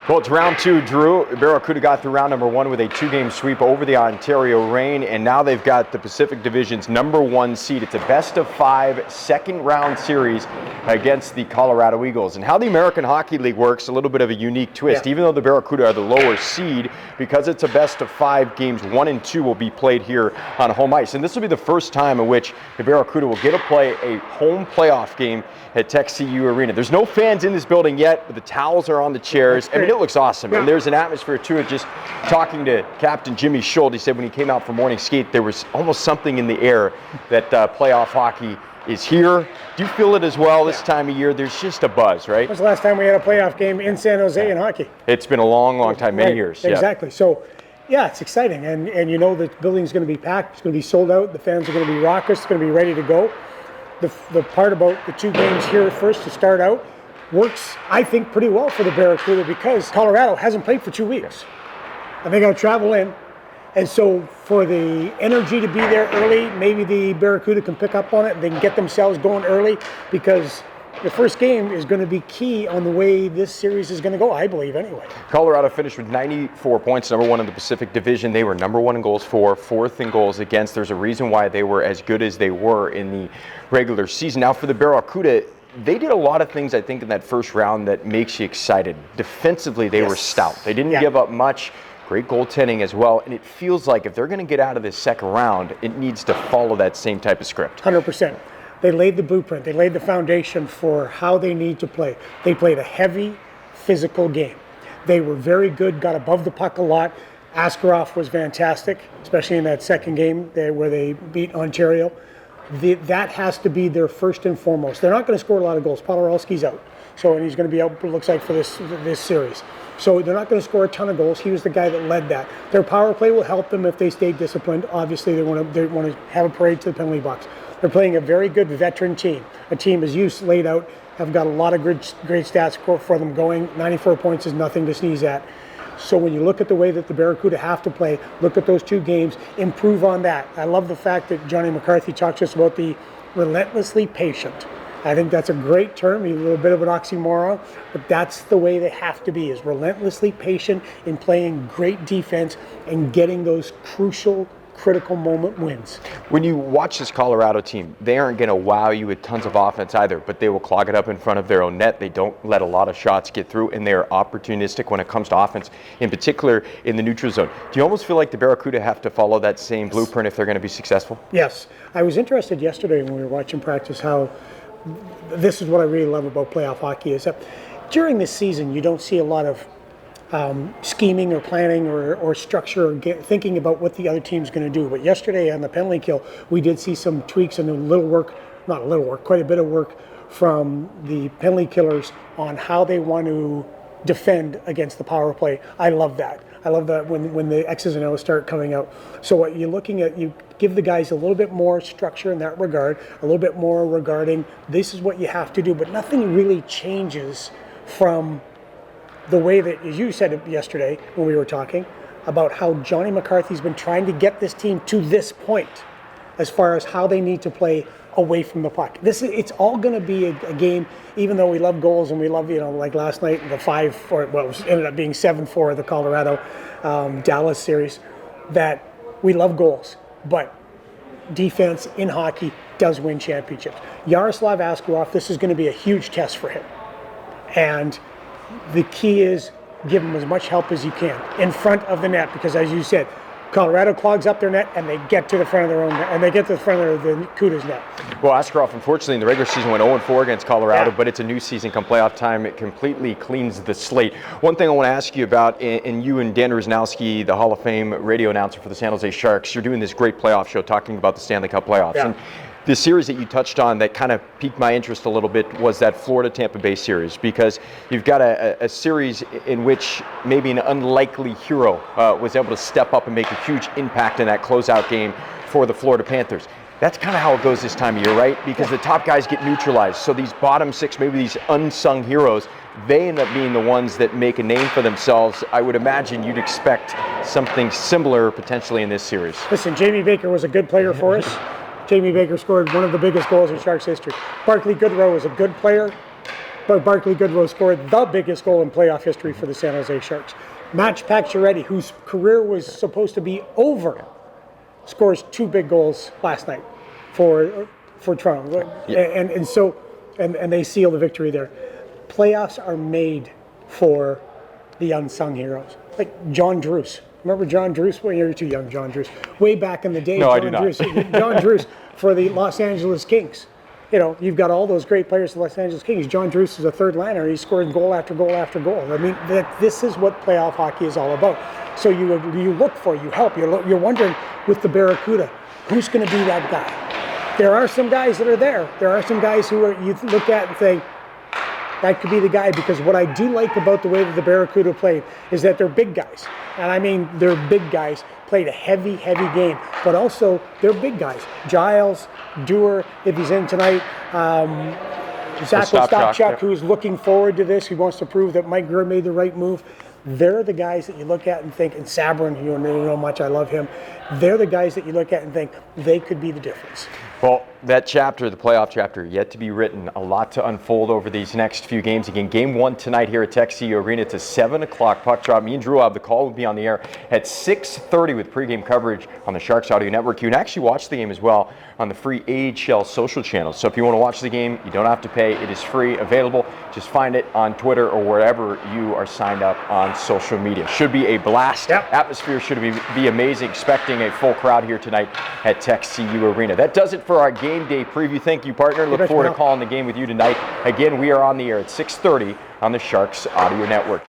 Well, it's round two, Drew. Barracuda got through round number one with a two-game sweep over the Ontario Reign, and now they've got the Pacific Division's #1 seed. It's a best-of-5 second-round series against the Colorado Eagles. And how the American Hockey League works, a little bit of a unique twist. Yeah. Even though the Barracuda are the lower seed, because it's a best-of-5, games 1 and 2 will be played here on home ice. And this will be the first time in which the Barracuda will get to play a home playoff game at Tech CU Arena. There's no fans in this building yet, but the towels are on the chairs. I mean, it looks awesome. Yeah. And there's an atmosphere to it. Just talking to Captain Jimmy Schultz, he said when he came out for morning skate, there was almost something in the air that playoff hockey is here. Do you feel it as well this time of year? There's just a buzz, right? When was the last time we had a playoff game in San Jose in hockey? It's been a long, long time, many years. Exactly. Yeah. So, yeah, it's exciting. And you know the building's going to be packed. It's going to be sold out. The fans are going to be raucous. It's going to be ready to go. The part about the two games here first to start out works, I think, pretty well for the Barracuda because Colorado hasn't played for 2 weeks. And they got to travel in. And so for the energy to be there early, maybe the Barracuda can pick up on it. They can get themselves going early because the first game is going to be key on the way this series is going to go, I believe, anyway. Colorado finished with 94 points, #1 in the Pacific Division. They were #1 in goals for, 4th in goals against. There's a reason why they were as good as they were in the regular season. Now, for the Barracuda, they did a lot of things, I think, in that first round that makes you excited. Defensively, they were stout. They didn't give up much. Great goaltending as well. And it feels like if they're going to get out of this second round, it needs to follow that same type of script. 100%. They laid the blueprint. They laid the foundation for how they need to play. They played a heavy, physical game. They were very good, got above the puck a lot. Askarov was fantastic, especially in that second game where they beat Ontario. That has to be their first and foremost. They're not going to score a lot of goals. Podorowski's out, and he's going to be out, it looks like, for this series. So they're not going to score a ton of goals. He was the guy that led that. Their power play will help them if they stay disciplined. Obviously, they want to have a parade to the penalty box. They're playing a very good veteran team. A team, as you laid out, have got a lot of great stats for them going. 94 points is nothing to sneeze at. So when you look at the way that the Barracuda have to play, look at those two games, improve on that. I love the fact that Johnny McCarthy talks to us about the relentlessly patient. I think that's a great term, a little bit of an oxymoron, but that's the way they have to be, is relentlessly patient in playing great defense and getting those critical moment wins. When you watch this Colorado team, they aren't going to wow you with tons of offense either, but they will clog it up in front of their own net. They don't let a lot of shots get through, and they are opportunistic when it comes to offense, in particular in the neutral zone. Do you almost feel like the Barracuda have to follow that same blueprint if they're going to be successful? Yes. I was interested yesterday when we were watching practice how this is what I really love about playoff hockey is that during this season you don't see a lot of scheming or planning or structure or thinking about what the other team's going to do. But yesterday on the penalty kill, we did see some tweaks and quite a bit of work from the penalty killers on how they want to defend against the power play. I love that. I love that when the X's and O's start coming out. So what you're looking at, you give the guys a little bit more structure in that regard, a little bit more regarding this is what you have to do, but nothing really changes from the way that, as you said it yesterday when we were talking, about how Johnny McCarthy's been trying to get this team to this point as far as how they need to play away from the puck. It's all going to be a game, even though we love goals and we love, like last night, the 5-4, well, it ended up being 7-4 of the Colorado Dallas series, that we love goals. But defense in hockey does win championships. Yaroslav Askarov, this is going to be a huge test for him. And the key is give them as much help as you can in front of the net, because as you said, Colorado clogs up their net and they get to the front of their own net, and they get to the front of the Cuda's net. Well, Askarov, unfortunately, in the regular season went 0-4 against Colorado, but it's a new season. Come playoff time, it completely cleans the slate. One thing I want to ask you about, and you and Dan Rusnowski, the Hall of Fame radio announcer for the San Jose Sharks, you're doing this great playoff show talking about the Stanley Cup playoffs. Yeah. And the series that you touched on that kind of piqued my interest a little bit was that Florida-Tampa Bay series, because you've got a series in which maybe an unlikely hero was able to step up and make a huge impact in that closeout game for the Florida Panthers. That's kind of how it goes this time of year, right? Because the top guys get neutralized. So these bottom six, maybe these unsung heroes, they end up being the ones that make a name for themselves. I would imagine you'd expect something similar potentially in this series. Listen, Jamie Baker was a good player for us. Jamie Baker scored one of the biggest goals in Sharks history. Barclay Goodrow was a good player. Barkley Goodrow scored the biggest goal in playoff history for the San Jose Sharks. Match Pacioretty, whose career was supposed to be over, scores 2 big goals last night for Toronto. Yeah. And they seal the victory there. Playoffs are made for the unsung heroes, like John Druce. Remember John Druce? Well, you're too young, John Druce. Way back in the day, No, John I do not. John Druce for the Los Angeles Kings. You know, you've got all those great players, the Los Angeles Kings. John Druce is a third liner. He's scoring goal after goal after goal. I mean, this is what playoff hockey is all about. So you look for, you help. You're wondering with the Barracuda, who's going to be that guy? There are some guys that are there. There are some guys who you look at and think, that could be the guy, because what I do like about the way that the Barracuda played is that they're big guys. And I mean, they're big guys, played a heavy, heavy game, but also they're big guys. Giles, Dewar, if he's in tonight, Zach Ostapchuk, who's looking forward to this, who wants to prove that Mike Grier made the right move. They're the guys that you look at and think, and Sabrin, you know how much I love him. They're the guys that you look at and think they could be the difference. Well, that chapter, the playoff chapter, yet to be written. A lot to unfold over these next few games. Again, game 1 tonight here at Tech CU Arena. It's a 7 o'clock puck drop. Me and Drew will have the call. Will be on the air at 6:30 with pregame coverage on the Sharks Audio Network. You can actually watch the game as well on the free AHL social channels. So if you want to watch the game, you don't have to pay. It is free, available. Just find it on Twitter or wherever you are signed up on social media. Should be a blast. Yep. Atmosphere should be amazing. Expecting a full crowd here tonight at Tech CU Arena. That does it for our game day preview. Thank you, partner. Look forward to calling the game with you tonight. Again, we are on the air at 6:30 on the Sharks Audio Network.